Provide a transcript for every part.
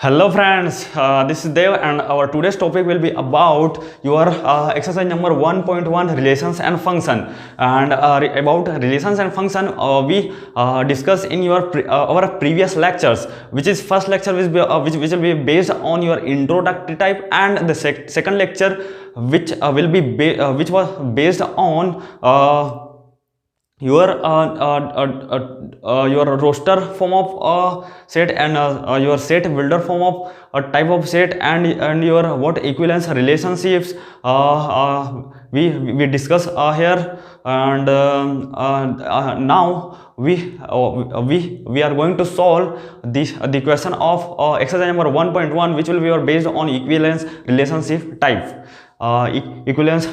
Hello friends, this is Dev and our today's topic will be about your exercise number 1.1 relations and function. And about relations and function we discussed in our previous lectures, which is first lecture which will be based on your introductory type, and the second lecture which which was based on your roster form of set, and your set builder form of a type of set, and your what equivalence relationships we discuss here. And now we are going to solve the question of exercise number 1.1, which will be based on equivalence relationship type. Equivalence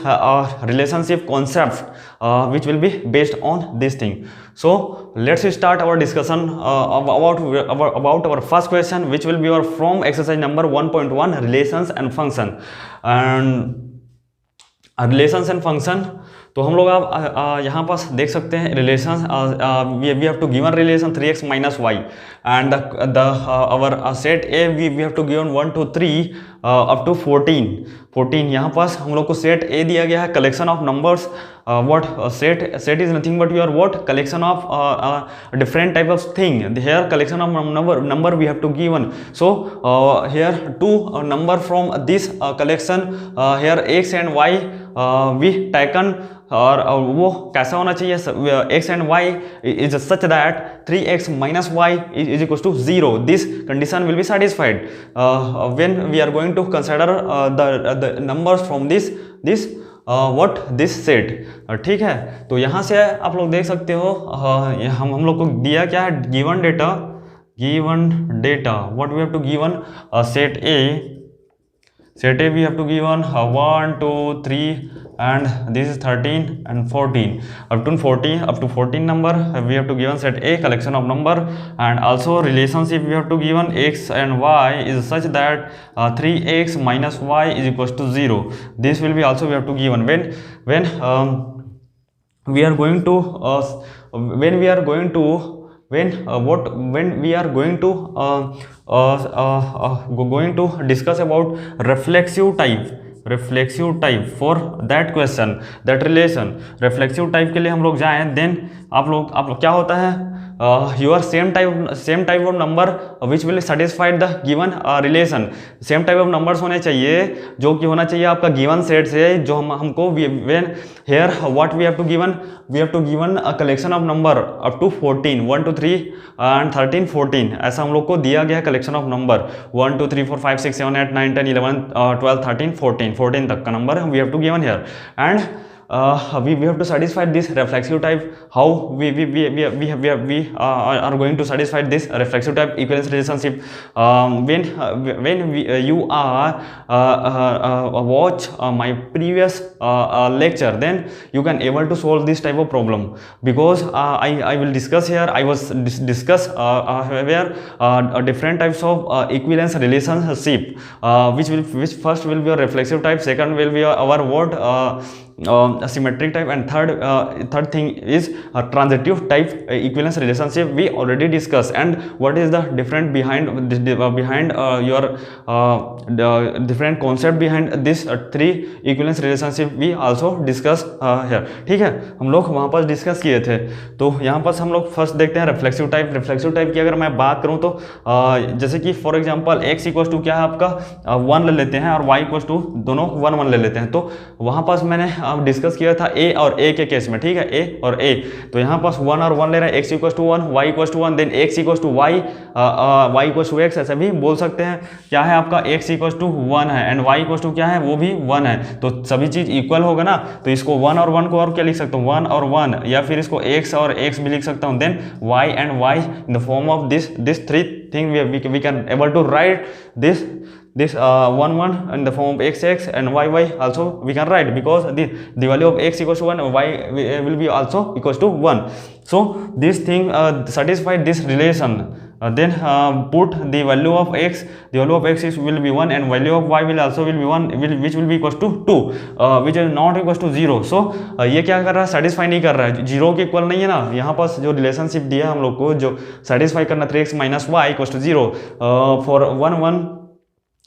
relationship concept, which will be based on this thing. So let's start our discussion about our first question, which will be from exercise number 1.1 relations and function. And relations and function, तो हम लोग आप यहाँ पास देख सकते हैं relation. We have to given relation 3x minus Y, and our set A we have to given 1 2 3 up to 14. यहाँ पास हम लोग को सेट ए दिया गया है, collection of numbers. what set is nothing but your what collection of different type of thing. Here collection of number we have to given. So here two number from this collection, here x and y we taken. और वो कैसा होना चाहिए, x and y is such that 3x minus y is equals to 0. This condition will be satisfied when we are going to consider the numbers from this set. ठीक है, तो यहाँ से आप लोग देख सकते हो हम लोग को दिया क्या है, given data what we have to given set A we have to given 1 2 3 and this is 13 and 14 up to 14 number we have to given set A collection of number, and also relationship we have to given x and y is such that 3x minus y is equals to 0. This will be also we have to given when we are going to going to discuss about reflexive type for that question, that relation. reflexive type के लिए हम लोग जाएं, then आप लोग क्या होता है, your same type of number which will satisfy the given relation. same type of numbers होने चाहिए जो कि होना चाहिए आपका given set से, जो हमको when here what we have to given a collection of number up to 14 1 2 3 and 13 14. ऐसा हम लोग को दिया गया collection of number 1 2 3 4 5 6 7 8 9 10 11 12 13 14 तक का number we have to given here. And we have to satisfy this reflexive type. How we are going to satisfy this reflexive type equivalence relationship? When you are watch my previous lecture, then you can able to solve this type of problem, because I will discuss here. I was discuss where different types of equivalence relationship, which first will be a reflexive type, second will be our what symmetric type, and third thing is a transitive type equivalence relationship we already discussed. And what is the different behind your different concept behind this three equivalence relationship we also discuss here. ठीक है, हम लोग वहाँ पर discuss किए थे. तो यहाँ पर हम लोग फर्स्ट देखते हैं रिफ्लेक्सिव टाइप की अगर मैं बात करूँ तो जैसे कि for example x equal to क्या है आपका 1 ले लेते हैं, और y इक्वल टू दोनों 1 1 ले लेते हैं. तो वहाँ पास मैंने डिस्कस किया था a और a के केस में. ठीक है, a और a, तो यहाँ पास 1 और 1 ले रहा है, x equal to 1 y equal to 1, then x equal to y y equal to x, ऐसा भी बोल सकते हैं. क्या है आपका x इक्वल टू 1 है एंड y इक्वल टू क्या है, वो भी 1 है. तो सभी चीज इक्वल होगा ना, तो इसको 1 और 1 को और क्या लिख सकता हूँ, 1 और 1, या फिर इसको x और x भी लिख सकता हूँ. Then y and y in the form of this three thing we can able to write this 1 1 in the form of x and y also we can write, because the value of x equals to 1, y will be also equals to 1. So this thing satisfied this relation then put the value of x, is will be 1 and value of y will also will be 1, which will be equals to 2, which is not equals to 0. so ये क्या कर रहा है, satisfy नहीं कर रहा है, zero के इक्वल नहीं है ना. यहाँ पास जो रिलेशनशिप दिया है हम लोग को, जो सेटिस्फाई करना 3x minus Y equals to 0 for 1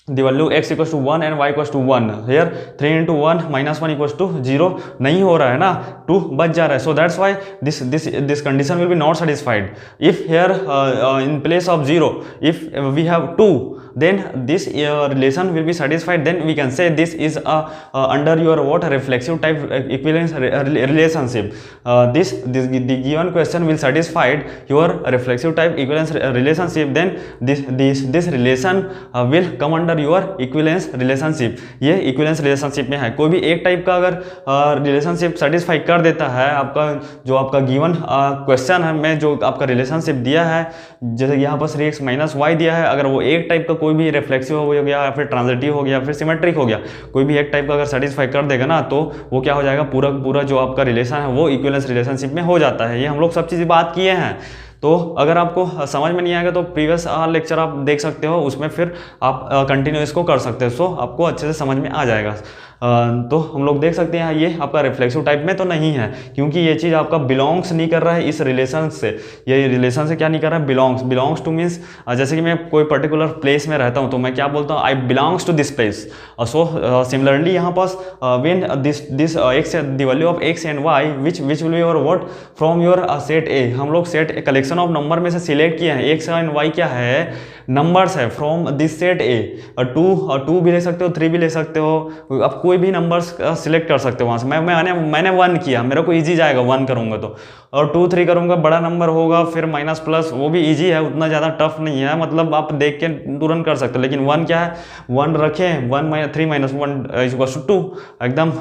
the value x equals to 1 and y equals to 1. here 3 into 1 minus 1 equals to 0 नहीं हो रहा है ना, 2 बच जा रहा है. so that's why this condition will be not satisfied. if here in place of 0 if we have 2, then this relation will be satisfied. then we can say this is under your what reflexive type equivalence relationship. The given question will satisfied your reflexive type equivalence relationship. then this relation will come under your equivalence relationship. ये equivalence relationship में है. कोई भी एक type का अगर relationship satisfy कर देता है, आपका जो आपका गिवन क्वेश्चन है में जो आपका रिलेशनशिप दिया है, जैसे यहाँ पर 3x माइनस वाई दिया है, अगर वो एक टाइप का कोई भी रिफ्लेक्सिव हो गया या फिर ट्रांजिटिव हो गया फिर सिमेट्रिक हो गया, कोई भी एक टाइप का अगर सेटिस्फाई कर देगा ना, तो वो क्या हो जाएगा, पूरा जो आपका रिलेशन है वो इक्विवेलेंस रिलेशनशिप में हो जाता है. ये हम लोग सब चीज़ बात किए हैं. तो अगर आपको समझ में नहीं आएगा तो प्रीवियस लेक्चर आप देख सकते हो, उसमें फिर आप कंटिन्यू इसको कर सकते हो. सो आपको अच्छे से समझ में आ जाएगा. तो हम लोग देख सकते हैं ये आपका रिफ्लेक्सिव टाइप में तो नहीं है, क्योंकि ये चीज़ आपका बिलोंग्स नहीं कर रहा है इस रिलेशन से. ये रिलेशन से क्या नहीं कर रहा है, बिलोंग्स टू मीन्स जैसे कि मैं कोई पर्टिकुलर प्लेस में रहता हूँ तो मैं क्या बोलता हूँ, I belongs to this place. So similarly यहाँ पास when this X the value of X and Y which will be your what from your set A. हम लोग सेट कलेक्शन ऑफ नंबर में से सिलेक्ट किए हैं. एक्स एंड वाई क्या है, नंबर्स है फ्रॉम दिस सेट ए. 2 भी ले सकते हो, 3 भी ले सकते हो, अब कोई भी नंबर्स सिलेक्ट कर सकते हो वहाँ से. मैंने 1 किया, मेरे को इजी जाएगा 1 करूँगा तो, और 2 3 करूँगा बड़ा नंबर होगा, फिर माइनस प्लस, वो भी इजी है, उतना ज़्यादा टफ नहीं है, मतलब आप देख के तुरंत कर सकते हो. लेकिन 1 क्या है, 1 रखें, 3 माइनस 1 इक्वल्स टू 2, एकदम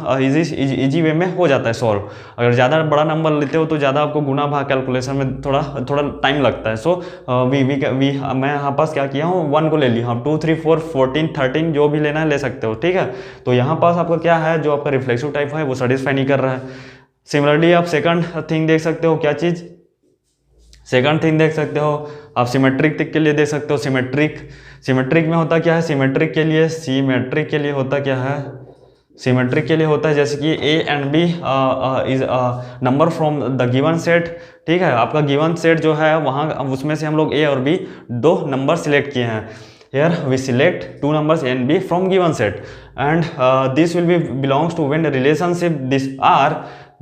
इजी वे में हो जाता है सॉल्व. अगर ज़्यादा बड़ा नंबर लेते हो तो ज़्यादा आपको गुना भाग कैलकुलेशन में थोड़ा टाइम लगता है. सो मैं यहाँ पास क्या किया हूँ, 1 को ले लिया हूँ. 2 3 4 14 13 जो भी लेना है ले सकते हो, ठीक है. तो यहाँ पास आपका क्या है, जो आपका रिफ्लेक्सिव टाइप है वो सेटिस्फाई नहीं कर रहा है. सिमिलरली आप सेकंड थिंग देख सकते हो, क्या चीज़, सेकंड थिंग देख सकते हो आप, सिमेट्रिक के लिए देख सकते हो. सिमेट्रिक में होता क्या है, सिमेट्रिक के लिए होता क्या है, सिमेट्रिक के लिए होता है जैसे कि A and B is number from the given set. ठीक है, आपका गिवन सेट जो है वहाँ उसमें से हम लोग ए और बी 2 नंबर सिलेक्ट किए हैं. Here we select 2 numbers A and B from given set, and this will be belongs to when the relationship this R,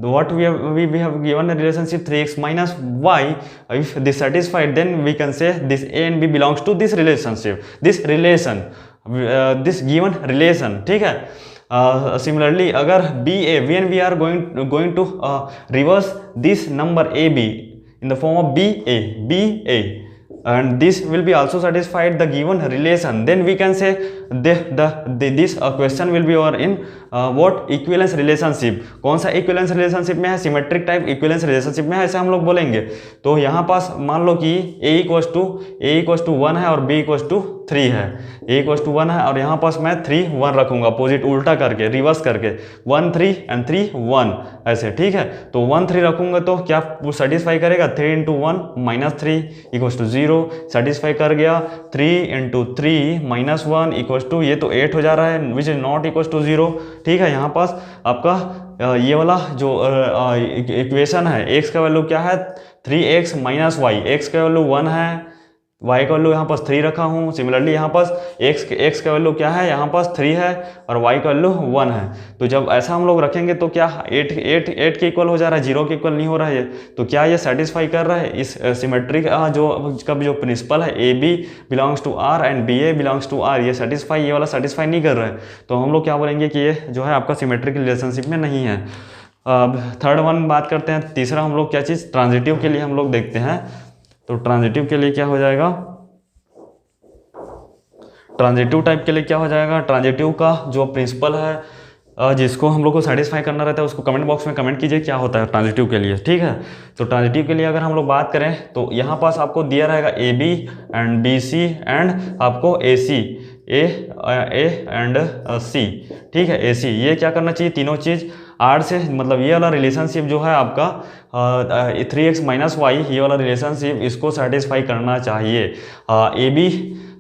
what we have given a relationship 3x minus y. If this satisfied, then we can say this A and B belongs to this relationship, this given relation. ठीक है. Similarly, अगर BA, when we are going to reverse this number AB in the form of BA, and this will be also satisfied the given relation, then we can say this question will be or in what equivalence relationship. कौन सा equivalence relationship में है, symmetric type equivalence relationship में है, ऐसे हम लोग बोलेंगे. तो यहाँ पास मान लो कि a equals to 1 है और b equals to 3 है. a equals to 1 है और यहाँ पास मैं 3 1 रखूंगा, अपोजिट उल्टा करके, रिवर्स करके, 1 3 and 3 1 ऐसे. ठीक है, तो 1 3 रखूंगा तो क्या वो सेटिस्फाई करेगा, 3 into 1 minus 3 equals to 0 satisfy कर गया. 3 into 3 minus 1 equals to, ये तो 8 हो जा रहा है, which is not equals to 0. ठीक है, यहाँ पास आपका ये वाला जो इक्वेशन है, x का वैल्यू क्या है, 3x माइनस वाई, x का वैल्यू 1 है, y का वैल्यू यहाँ पास 3 रखा हूँ. सिमिलरली यहाँ पास x का वैल्यू क्या है, यहाँ पास 3 है और y का वैल्यू 1 है. तो जब ऐसा हम लोग रखेंगे तो क्या 8 के इक्वल हो जा रहा है, 0 के इक्वल नहीं हो रहा है. तो क्या ये सेटिस्फाई कर रहा है इस सिमेट्रिक जो प्रिंसिपल है, AB belongs to R and BA belongs to R, ये सेटिस्फाई, ये वाला सेटिस्फाई नहीं कर रहा है. तो हम लोग क्या बोलेंगे कि ये जो है आपका सिमेट्रिक रिलेशनशिप में नहीं है. अब थर्ड वन बात करते हैं. तीसरा हम लोग क्या चीज़, ट्रांजिटिव के लिए हम लोग देखते हैं. तो ट्रांजिटिव के लिए क्या हो जाएगा, ट्रांजिटिव टाइप के लिए क्या हो जाएगा, ट्रांजिटिव का जो प्रिंसिपल है जिसको हम लोग को सेटिस्फाई करना रहता है उसको कमेंट बॉक्स में कमेंट कीजिए क्या होता है ट्रांजिटिव के लिए. ठीक है, तो ट्रांजिटिव के लिए अगर हम लोग बात करें तो यहाँ पास आपको दिया रहेगा AB एंड BC एंड आपको AC, ए एंड सी, ठीक है, ए सी, ये क्या करना चाहिए, तीनों चीज़ आर से, मतलब ये वाला रिलेशनशिप जो है आपका 3x माइनस वाई, ये वाला रिलेशनशिप इसको सेटिस्फाई करना चाहिए। ए बी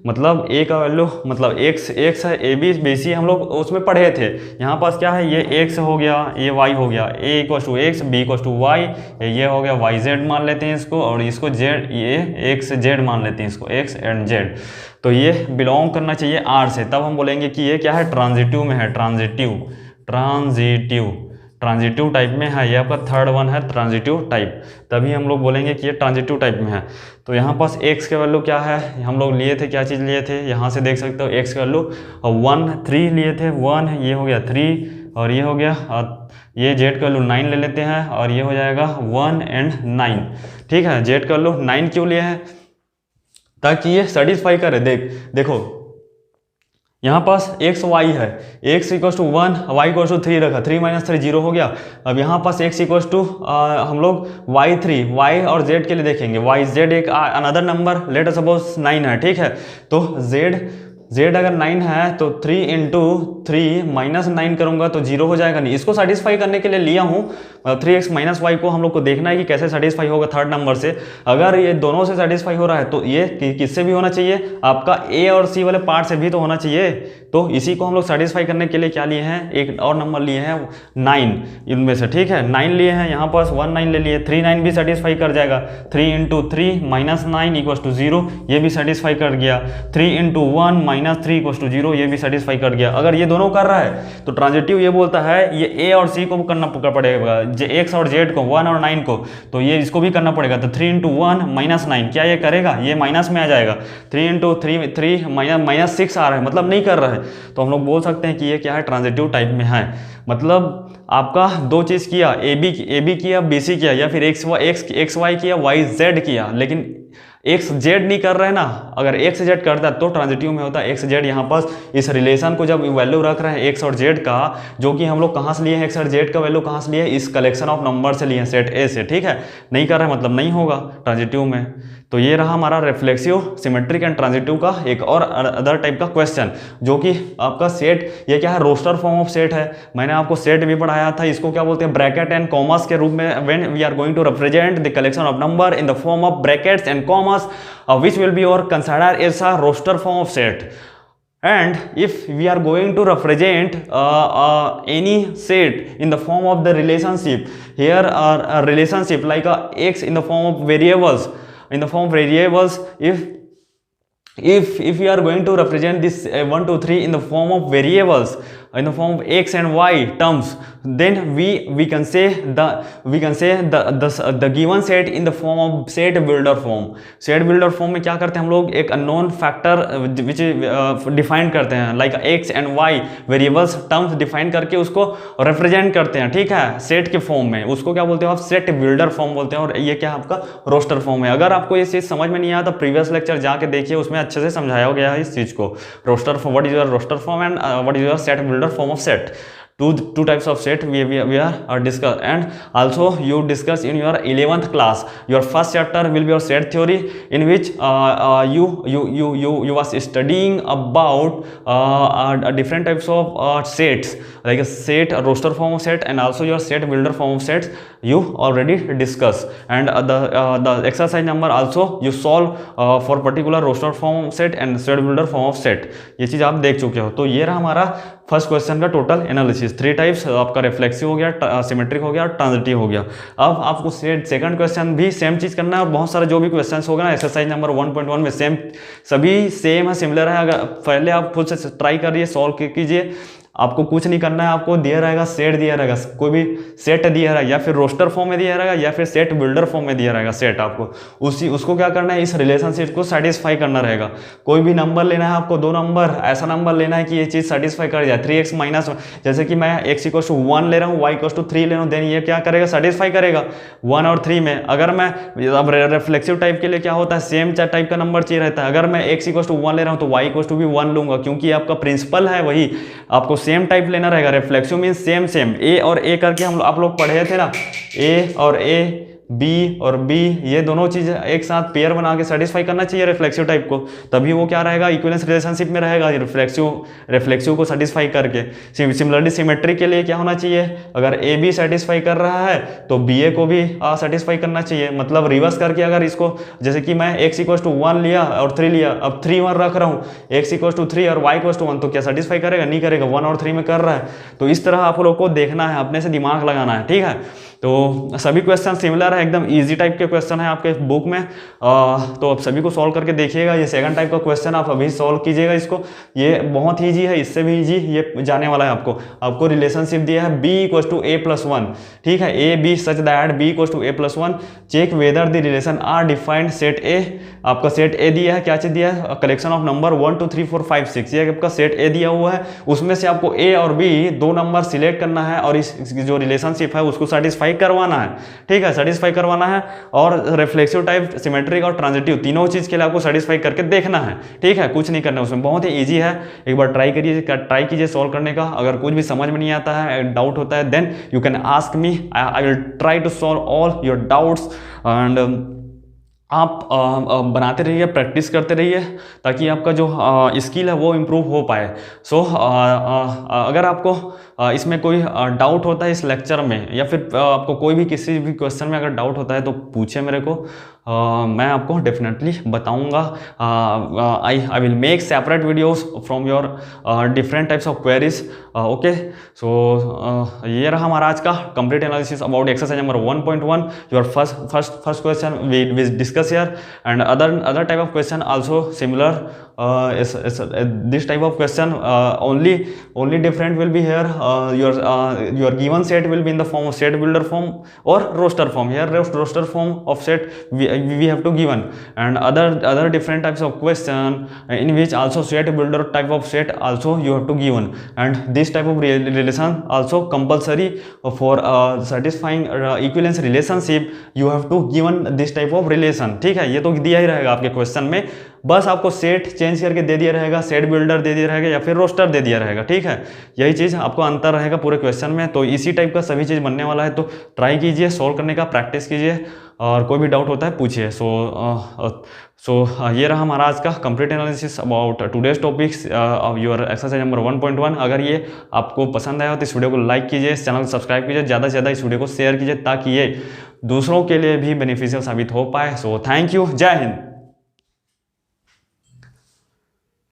मतलब ए का वैल्यू मतलब एक्स है, ए बी बेसी हम लोग उसमें पढ़े थे, यहाँ पास क्या है, ये एक्स हो गया, ये वाई हो गया, A equal to X, B equal to Y, ये हो गया वाई जेड मान लेते हैं इसको, और इसको जेड, ये एक्स जेड मान लेते हैं इसको, एक्स एंड जेड। तो ये बिलोंग करना चाहिए आर से, तब हम बोलेंगे कि ये क्या है, ट्रांजिटिव में है, ट्रांजिटिव टाइप में है, ये आपका थर्ड वन है ट्रांजिटिव टाइप, तभी हम लोग बोलेंगे कि ये ट्रांजिटिव टाइप में है। तो यहाँ पास x के वैल्यू क्या है, हम लोग लिए थे, क्या चीज़ लिए थे, यहाँ से देख सकते हो x के वैल्यू 1 3 लिए थे, 1 ये हो गया 3 और ये हो गया ये z का वैल्यू 9 ले लेते हैं और ये हो जाएगा 1 एंड 9, ठीक है। z का वैल्यू 9 क्यों लिए हैं, ताकि ये सेटिस्फाई करे। देखो यहाँ पास x y है, x equal to 1, y equal to 3 रखा, 3 माइनस 3 0 हो गया। अब यहाँ पास x इक्वल टू हम लोग y3, y और z के लिए देखेंगे, y z एक another number let us suppose 9 है, ठीक है। तो z अगर 9 है तो 3 इंटू 3 माइनस 9 करूंगा तो 0 हो जाएगा, नहीं, इसको सेटिस्फाई करने के लिए लिया हूँ 3x माइनस वाई को, हम लोग को देखना है कि कैसे सेटिस्फाई होगा थर्ड नंबर से। अगर ये दोनों से सेटिस्फाई हो रहा है तो ये किससे भी होना चाहिए, आपका ए और सी वाले पार्ट से भी तो होना चाहिए। तो इसी को हम लोग सेटिस्फाई करने के लिए क्या लिए हैं, एक और नंबर लिए हैं 9 इनमें से, ठीक है, 9 लिए हैं, यहाँ पास 1 9 ले लिए, 3 9 भी सेटिस्फाई कर जाएगा, 3 इंटू 3 माइनस 9 इक्वल टू 0, ये भी सेटिस्फाई कर गया, 3 इंटू 1 माइनस 3 इक्वल टू 0, ये भी सेटिस्फाई कर गया। अगर ये दोनों कर रहा है तो ट्रांजिटिव ये बोलता है ये ए और सी को करना पड़ेगा, एक्स और जेड को, 1 और 9 को, तो ये इसको भी करना पड़ेगा। तो 3 इंटू 1 माइनस 9 क्या ये करेगा, ये माइनस में आ जाएगा, 3 इंटू 3 माइनस 6 आ रहा है, मतलब नहीं कर रहा है। तो हम लोग बोल सकते हैं कि ये क्या है, ट्रांजिटिव टाइप में है। मतलब आपका दो चीज़ किया, ए बी किया, बी सी किया, या फिर एक्स वाई किया, वाई जेड किया, लेकिन एक्स जेड नहीं कर रहे हैं ना। अगर एक्स जेड करता है तो ट्रांजिटिव में होता है एक्स जेड। यहाँ पास इस रिलेशन को जब वैल्यू रख रहे हैं एक्स और जेड का, जो कि हम लोग कहाँ से लिए हैं, एक्स और जेड का वैल्यू कहाँ से लिए, इस कलेक्शन ऑफ नंबर से लिए हैं, सेट ए से, ठीक है। नहीं कर रहे हैं मतलब नहीं होगा ट्रांजिटिव में। तो ये रहा हमारा रिफ्लेक्सिव, सिमेट्रिक एंड ट्रांजिटिव का एक और अदर टाइप का क्वेश्चन, जो कि आपका सेट, ये क्या है, रोस्टर फॉर्म ऑफ सेट है। मैंने आपको सेट भी पढ़ाया था, इसको क्या बोलते हैं, ब्रैकेट एंड कॉमर्स के रूप में। When we are going to represent the collection of number in the form of brackets and commas, which will be or considered as a roster form of set. And if we are going to represent any set in the form of the relationship, here a relationship like a x in the form of variables, if we are going to represent this 1 2 3 in the form of variables, in the form of x and y terms, then we can say the given set in the form of set builder form. set builder form में क्या करते हैं हम लोग, एक unknown factor which define करते हैं, like x and y variables terms define करके उसको रिप्रेजेंट करते हैं, ठीक है, सेट के फॉर्म में। उसको क्या बोलते हो आप, सेट बिल्डर फॉर्म बोलते हैं। और ये क्या आपका रोस्टर फॉर्म है। अगर आपको ये चीज़ समझ में नहीं आया तो प्रीवियस लेक्चर जाके देखिए, उसमें अच्छे से समझाया गया है इस चीज़ को, roster form, what is your roster form and what is your set builder form of set. Two types of set we are discussed, and also you discuss in your 11th class. Your first chapter will be your set theory, in which you was studying about different types of sets, like a set, a roster form of set, and also your set builder form of sets you already discussed. And the exercise number also you solve for particular roster form of set and set builder form of set. ये चीज़ आप देख चुके हो। तो ये रहा हमारा first question का टोटल एनालिसिस। 3 टाइप्स, आपका रिफ्लेक्सिव हो गया, सिमेट्रिक हो गया और ट्रांजिटिव हो गया। अब आपको सेकंड क्वेश्चन भी सेम चीज़ करना है, और बहुत सारे जो भी क्वेश्चन होगा ना एक्सरसाइज नंबर 1.1 में सभी सेम है, सिमिलर है। अगर पहले आप खुद से ट्राई करिए, सॉल्व कीजिए, आपको कुछ नहीं करना है। आपको दिया रहेगा सेट, दिया रहेगा कोई भी सेट दिया रहेगा, या फिर रोस्टर फॉर्म में दिया रहेगा, या फिर सेट बिल्डर फॉर्म में दिया रहेगा सेट। आपको उसको क्या करना है, इस रिलेशनशिप को सेटिस्फाई करना रहेगा। कोई भी नंबर लेना है आपको, 2 नंबर, ऐसा नंबर लेना है कि ये चीज़ सेटिस्फाई कर जाए। 3x माइनस, जैसे कि मैं x इक्वल टू 1 ले रहा हूँ, y इक्वल टू 3 ले रहा हूँ, देन ये क्या करेगा, सेटिस्फाई करेगा 1 और 3 में। अगर मैं अब रिफ्लेक्सिव टाइप के लिए क्या होता है, सेम टाइप का नंबर चाहिए रहता है। अगर मैं x इक्वल टू 1 ले रहा हूँ तो y इक्वल टू भी 1 लूंगा, क्योंकि आपका प्रिंसिपल है वही, आपको सेम टाइप लेना रहेगा। रिफ्लेक्सिव मीन सेम ए और ए करके आप लोग पढ़े थे ना, ए और ए बी और बी, ये दोनों चीज़ें एक साथ पेयर बना के सेटिस्फाई करना चाहिए रिफ्लेक्सिव टाइप को, तभी वो क्या रहेगा, इक्विवेलेंस रिलेशनशिप में रहेगा रिफ्लेक्सिव को सेटिस्फाई करके। सिमिलरली सिमेट्री के लिए क्या होना चाहिए, अगर ए बी सेटिस्फाई कर रहा है तो बी ए को भी सेटिस्फाई करना चाहिए। मतलब रिवर्स करके अगर इसको, जैसे कि मैं x इक्वल्स टू 1 लिया और 3 लिया, अब 3 1 रख रहा हूँ, x इक्वल्स टू 3 और y इक्वल्स टू 1, तो क्या सेटिस्फाई करेगा, नहीं करेगा, 1 और 3 में कर रहा है। तो इस तरह आप लोग को देखना है, अपने से दिमाग लगाना है, ठीक है। तो सभी क्वेश्चन सिमिलर है, एकदम इजी टाइप के क्वेश्चन है आपके बुक में, तो आप सभी को सॉल्व करके देखिएगा। ये सेकंड टाइप का क्वेश्चन आप अभी सॉल्व कीजिएगा इसको, ये बहुत ईजी है, इससे भी ईजी ये जाने वाला है आपको रिलेशनशिप दिया है b इक्वल्स टू a+1, ठीक है, A B such that b equals to a+1, check whether the relation are defined set A, आपका सेट ए दिया है, क्या चीज दिया है, कलेक्शन ऑफ नंबर 1 2 3 4 5 6, ये आपका सेट ए दिया हुआ है, उसमें से आपको ए और बी दो नंबर सिलेक्ट करना है और इस जो रिलेशनशिप है उसको सेटिस्फाई करवाना है, ठीक है, सेटिस्फाई करवाना है। और रिफ्लेक्सिव टाइप, सिमेट्रिक और ट्रांजिटिव, तीनों चीज के लिए आपको सेटिस्फाई करके देखना है, ठीक है, कुछ नहीं करना है उसमें, बहुत ही इजी है। एक बार ट्राई कीजिए सॉल्व करने का। अगर कुछ भी समझ में नहीं आता है, डाउट होता है, then you can ask me, I will try to solve all your doubts. And आप बनाते रहिए, प्रैक्टिस करते रहिए, ताकि आपका जो स्किल है वो इम्प्रूव हो पाए। सो अगर आपको इसमें कोई डाउट होता है इस लेक्चर में, या फिर आपको कोई भी किसी भी क्वेश्चन में अगर डाउट होता है तो पूछे मेरे को, मैं आपको डेफिनेटली बताऊंगा। I will make separate videos from your different types of queries. Okay, so ये रहा हमारा आज का complete analysis about exercise number 1.1। Your first question we discuss here, and other type of question also similar, this type of question, only different will be here, your given set will be in the form of set builder form or roster form. Here roster form of set we have to given, and other different types of question in which also set builder type of set also you have to given, and this type of relation also compulsory for satisfying equivalence relationship, you have to given this type of relation, ठीक है। ये तो दिया ही रहेगा आपके question में, बस आपको सेट चेंज करके दे दिया रहेगा, सेट बिल्डर दे दिया रहेगा या फिर रोस्टर दे दिया रहेगा, ठीक है। यही चीज़ आपको अंतर रहेगा पूरे क्वेश्चन में। तो इसी टाइप का सभी चीज़ बनने वाला है, तो ट्राई कीजिए, सॉल्व करने का प्रैक्टिस कीजिए, और कोई भी डाउट होता है पूछिए। सो ये रहा हमारा आज का complete analysis about today's topics of your exercise number 1.1। अगर ये आपको पसंद आया तो इस वीडियो को लाइक कीजिए, इस चैनल को सब्सक्राइब कीजिए, ज़्यादा से ज़्यादा इस वीडियो को शेयर कीजिए, ताकि ये दूसरों के लिए भी बेनिफिशियल साबित हो पाए। सो थैंक यू, जय हिंद।